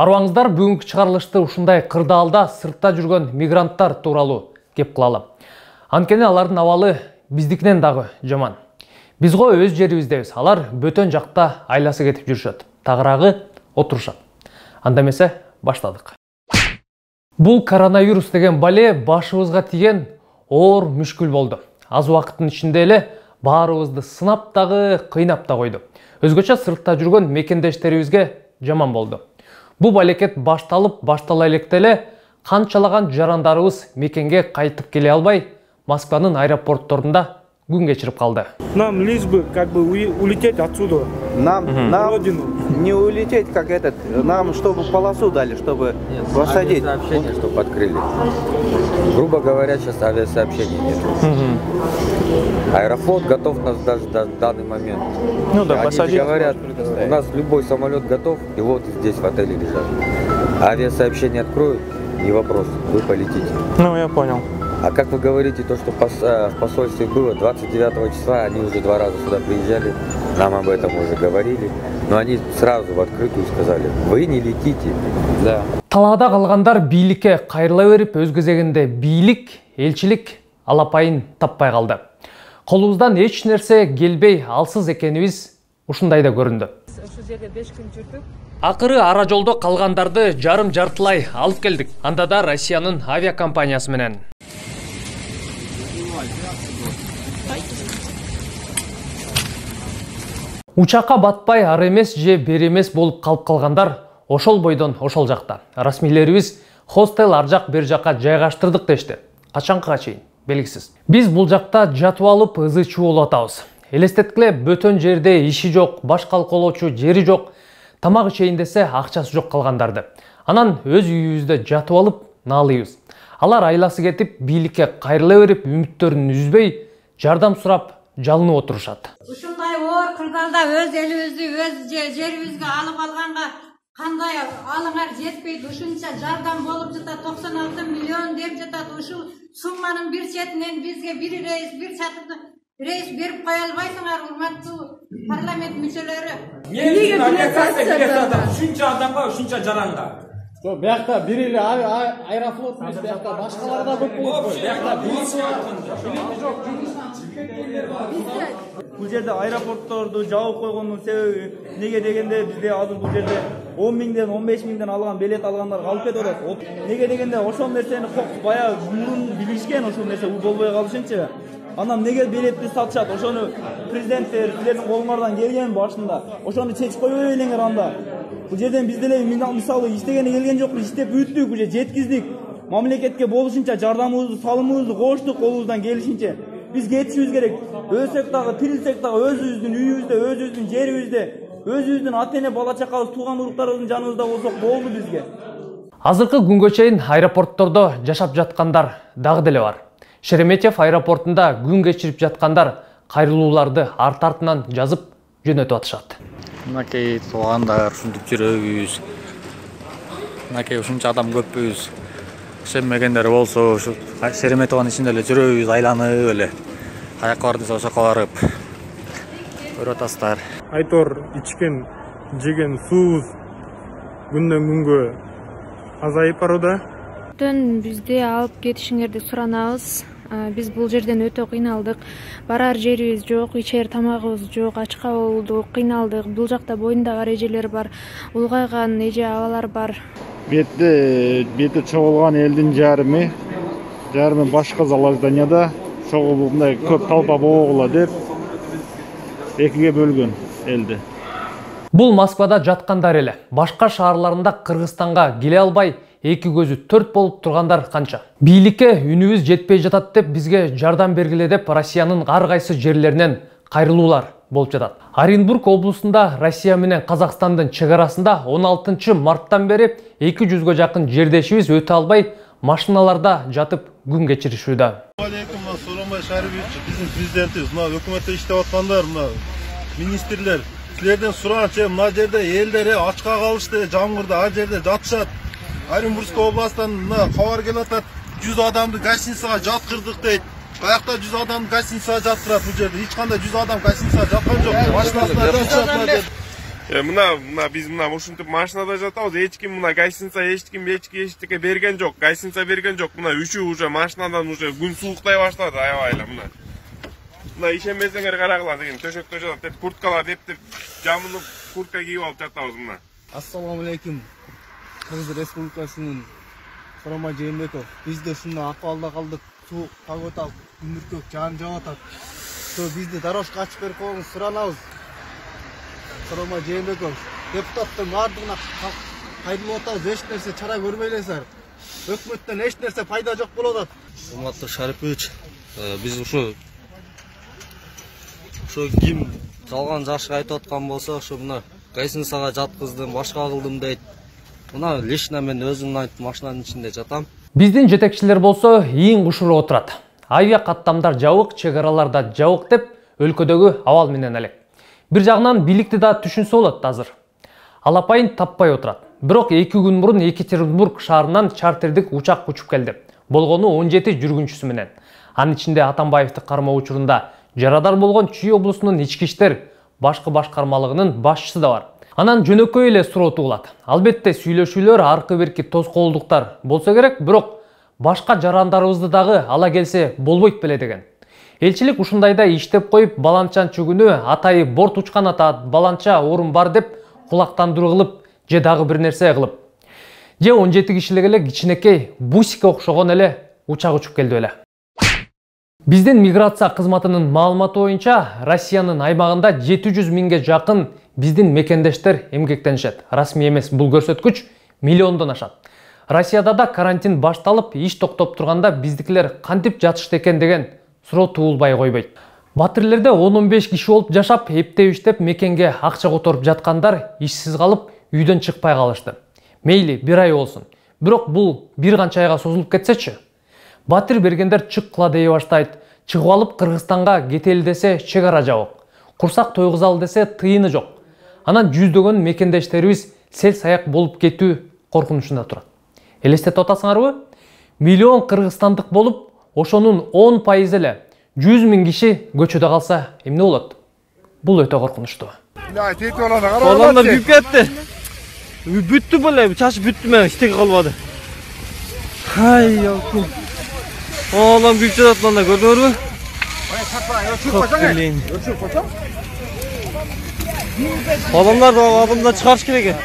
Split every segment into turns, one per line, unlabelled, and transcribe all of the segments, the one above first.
Арбаңыздар бүгүнкү чыгарылышты ушундай кырдаалда сыртта жүргөн мигранттар тууралуу кеп кылалы. Анткени алардын абалы биздикинен дагы жаман. Биз го өз жерибиздебиз, алар бөтөн жакта айласы кетип жүрүшөт. Тагыраагы отурушат. Анда эмесе баштадык. Бул коронавирус деген бале башыбызга тиген оор мүшкүл болду. Аз убакыттын ичинде эле баарыбызды сынап дагы, кыйнап да койду. Өзгөчө сыртта жүргөн мекендештерибизге жаман болду. Бул балекет баштала электе эле канчалаган жарандарыбыз мекенге кайтып келе албай, Москванын аэропортторунда күн кечирип калды.
Нам лишь бы улететь отсюда.
Нам не улететь, как этот, нам чтобы полосу дали, чтобы посадить.
Авиасообщение, чтобы открыли. Грубо говоря, сейчас авиасообщения нет. Аэрофлот готов нас даже в данный момент.
Ну да,
они говорят, у нас любой самолет готов, и вот здесь в отеле лежат. Авиасообщение откроют, не вопрос, вы полетите.
Ну, я понял.
А как вы говорите, то, что в посольстве было 29 числа, они уже 2 раза сюда приезжали, нам об этом уже говорили, но они сразу в открытую сказали, вы не летите. Да.
Талаада калгандар бийликке кайрыла берип, өз кезегинде бийлик, элчилик алапайын таппай калды. Колубуздан эч нерсе келбей алсыз экенибиз ушундай да көрүндү.
Ушул жерде 5 күн жүрдүк.
Акыры ара жолдо калгандарды жарым-жартылай алып келдик. Анда да Россиянын авиакомпаниясы менен. Учакка батпай ары эмес же бери эмес болуп калып калгандар ошол бойдон ошол жакта. Расмийлерибиз хостел ар жак бер жакка жайгаштырдык дешти. Качанкыга чейин белгисиз. Биз бул жакта жатып алып ызы чуу болуп атабыз. Элестеткиле, бөтөн жерде иши жок, баш калкалоочу жери жок, тамак ичейин десе акчасы жок калгандарды. Анан өз үйүбүздө жатып алып наалыйбыз. Алар айласы кетип, бийликке кайрыла берип, үмүттөрүн үзбөй, жардам сурап, жалынып отурушат.
Ушундай оор кырдаалда өз элибизди, өз жерибизге алып алганга кандай алыңар жетпейт, ушунча жардам болуп жатат, 96 миллион деп жатат. Ушул сумманын бир четинен бизге бир рейс, бир чатырды рейс берип кое албайсыңар, урматтуу парламент мүчөлөрү.
Ушунча адамга, ушунча жаранга.
Биякта бир эле аэрофлот эмес, биякта башкалар да көп болот. Биякта
Бул жерде аэропортторду жабып койгондун себеби неге дегенде бизде азыр бул жерде 10 миңден 15 миңден алган билет алгандар калып кетип атат. Неге дегенде ошол нерсени баягы мурун билишкен, ошол нерсе болбой калышынчы. Анан неге билетти сатышат? Ошону президенттер силердин колуңардан келген башында. Ошону чечип койбой элеңер анда. Бул жерден биз деле мисалы иштегени келген жокпуз, иштеп бүттүк, уже жеткиздик. Мамлекетке болушунча жардамыбызды, салымыбызды коштук колубуздан келишинче. Биз кетишибиз керек. Өлсөк дагы, тирилсек дагы өзүбүздүн үйүбүздө, өзүбүздүн жерибизде, өзүбүздүн ата-эне, бала чакабыз, тууган уруктарыбыздын жаныбызда болсок болду бизге.
Азыркы күнгө чейин аэропорттордо жашап жаткандар дагы деле бар. Шереметьев аэропортунда күн кечирип жаткандар кайрылууларды арт-артынан жазып жөнөтүп атышат.
Мынакей туугандар ушинтип жүрөбүз. Мынакей ушунча адам көппүз. Ишенмегендер болсо ушу Шереметьеванын ичинде эле жүрөбүз, айланып эле. Каяка бар десе ошоко барып. Көрүп атасыздар.
Айтор ичкен, жеген суубуз күндөн күнгө азайып барууда.
Бизди алып кетишиңерди суранабыз. Биз бул жерден өтө кыйналдык. Барар жерибиз жок, ичер тамагыбыз жок, ачка болдук, кыйналдык. Бул жакта боюндагы эжелер бар, улгайган эже абалар бар.
Бети чогулган элдин жарымы башка зала зданияда чогулгандай көп талпа болгула деп экиге бөлгөн элди.
Бул Москвада жаткандар эле. Башка шаарларында Кыргызстанга келе албай, эки көзү төрт болуп тургандар канча. Бийликке үнүбүз жетпей жатат деп бизге жардам бергиле деп Россиянын ар кайсы жерлеринен кайрылуулар болуп жатат. Оренбург облусунда Россия менен Казакстандын чек арасында 16 марттан бери 200-гө жакын жердешибиз өтө албай машиналарда жатып күн кечиришүүдө.
Алейкум, Сооронбай Шарипович, биздин президентибиз, мына өкмөттө иштеп аткандар, мына министрлер, силерден суранчы, мына жерде элдер ачка калышты, жамгырда ар жерде жатышат. Оренбургской областан мына кабар келип атат, 100 адамды гостиницага жаткырдык дейт. Каякта 100 адамды гостиницага жаткырат бул жерде? Эч кандай 100 адам гостиницага жаткан жок. Машинасына жатышат.
Мына биз ушинтип машинада жатабыз. Эч ким мына гостиница эчтеке берген жок. Гостиница берген жок. Мына үчөө уже машинадан уже күн сууктай баштады аябай эле мына. Мына ишенбесеңер карагыла деген төшөктө жатат. Курткалар деп жамынып куртка кийип алып жатабыз мына.
Ассаламу алейкум. Кыргыз Республикасынын Сурама Жээнбеков. Биз да ушундай акыбалда калдык. Суу погода күндүркөк жаан жаап атат. Бизди дорожка ачып берип коюңуз суранабыз. Сурама Жээнбеков. Депутаттын бардыгына кайрылып атабыз. Эч нерсе чара көрбөй элесиз. Өкмөттөн эч нерсе пайда жок болуп атат.
Урматтуу Шарипович, биз ошо ким жалган жашык айтып аткан болсо, ошо мына гостиницага жаткыздым, башка кылдым дейт. Мына лично мен өзүм машинанын ичинде жатам.
Биздин жетекчилер болсо ийин кушуруп отурат. Авиа каттамдар жабык, чек араларда жабык деп өлкөдөгү абал менен элек. Бир жагынан бийликти да түшүнсө болот азыр. Алапайын таппай отурат. Бирок 2 күн мурун Екатеринбург шаарынан чартердик учак учуп келди. Болгону 17 жүргүнчүсү менен. Анын ичинде Атамбаевди кармоо учурунда жарадар болгон Чүй облусунун ички иштер башкы башкармалыгынын башчысы да бар. Анан жөнөкөй эле суроо туулат. Албетте сүйлөшүүлөр аркы берки тоскоолдуктар болсо керек, бирок башка жарандарыбызды дагы ала келсе болбойт беле деген. Элчилик ушундайда иштеп коюп, баланчанчы күнү атайы борт учкан атат, баланча орун бар деп кулактандыруу кылып, же дагы бир нерсе кылып. Же 17 кишилик эле кичинекей бусикке окшогон эле учак учуп келди эле. Биздин миграция кызматынын маалыматы боюнча, Россиянын аймагында 700 миңге жакын биздин мекендештер эмгектенишет. Расмий эмес бул көрсөткүч миллиондон ашат. Россияда да карантин башталып, иш токтоп турганда биздикилер кантип жатышты экен деген суроо туулбай койбойт. Батирлерде 10-15 киши болуп жашап, эптеп иштеп мекенге акча которуп жаткандар ишсиз калып, үйдөн чыкпай калышты. Мейли, 1 ай болсун. Бирок бул бир канча айга созулуп кетсечи? Батир бергендер чыккыла дей баштайт. Чыгып алып Кыргызстанга кетели десе чек ара жабык. Курсак тойгузалы десе тыйыны жок. Анан жүздөгөн мекендештерибиз сел саяк болуп кетүү коркунучунда турат. Элестетип атасыңарбы? Миллион кыргызстандык болуп, ошонун 10% эле 100 миң киши көчөдө калса эмне болот? Бул өтө коркунучтуу.
Баландар күйүп кетти. Бүттү беле, чачып бүттү, мен иштеге калбады. Ай, ялкын. Балам күйүп жатат мында, көрдүңөрбү? Баламдар адамда чыгарыш керек.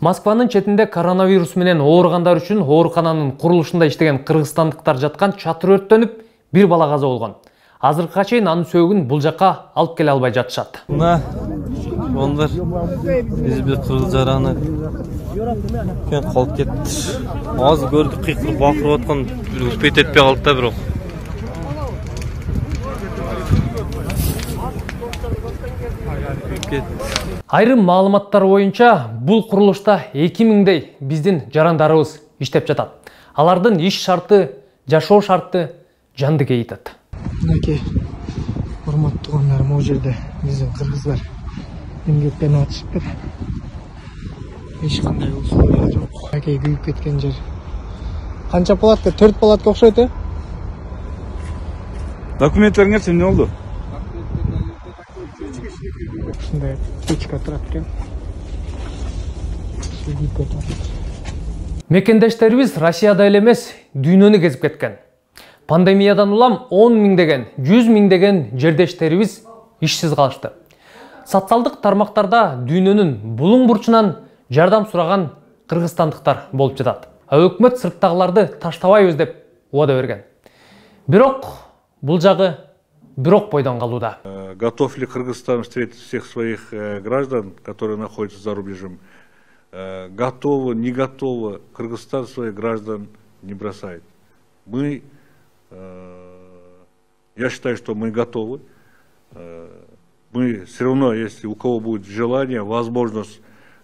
Москванын четинде коронавирус менен ооругандар үчүн оорукананын курулушунда иштеген кыргызстандыктар жаткан чатыр өрттөнүп, бир бала каза болгон. Азыркыга чейин анын сөөгүн бул жакка алып келе албай жатышат.
Мына балдар биз бир кыргыз жараны кен калып кетти. Азыр көрдүк, кыйкырып бакырып аткан, үпөйт этпей калды да бирок.
Айрым маалыматтар боюнча бул курулушта 2000дей биздин жарандарыбыз иштеп жатат. Алардын иш шарты, жашоо шарты жанды кейитет.
Мынакей урматтуу туугандарым, могу жерде биздин кыргыздар эмгектенип атышыптыр. Эч кандай условия жок. Мынакей күйүп кеткен жер. Канча палатка? 4 палатка окшойт, э?
Документтериңер эмне болду?
Ушундай печка турат экен.
Мекендештерибиз Россияда эле эмес, дүйнөнү кезип кеткен. Пандемиядан улам 10 миңдеген, 100 миңдеген жердештерибиз ишсиз калышты. Социалдык тармактарда дүйнөнүн булуң бурчунан жардам сураган кыргызстандыктар болуп жатат. Өкмөт сырттагыларды таштабайбыз деп убада берген. Бирок бул жагы бойдон калууда.
Готов ли Кыргызстан встретить всех своих граждан, которые находятся за рубежом? Готово, не готово. Кыргызстан своих граждан не бросает. Я считаю, что мы готовы. Мы все равно, если у кого будет желание, возможность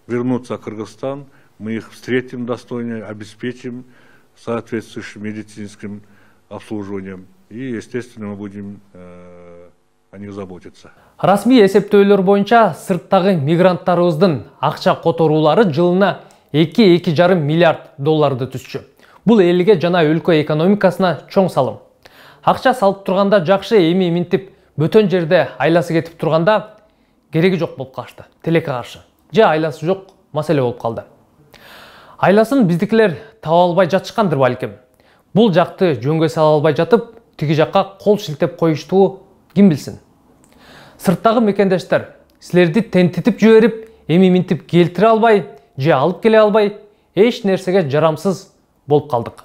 вернуться в Кыргызстан, мы их встретим достойно, обеспечим соответствующим медицинским обслуживанием. И, естественно, мы будем о них заботиться.
Расмий эсептөөлөр боюнча сырттагы мигранттарыбыздын акча которуулары жылына 2-2,5 миллиард долларды түзчү. Бул элге жана өлкө экономикасына чоң салым. Акча салып турганда жакшы, эми минтип бөтөн жерде айласы кетип турганда кереги жок болуп калышты. Тилекке каршы. Же айласы жок маселе болуп калды. Айласын биздикилер таба албай жатышкандыр балким. Бул жакты жөнгө сала албай жатып, тиги жакка кол шилтеп коюштуу ким билсин. Сырттагы мекендештер силерди тентитип жиберип, эми минтип келтире албай, же алып келе албай, эч нерсеге жарамсыз болуп калдык.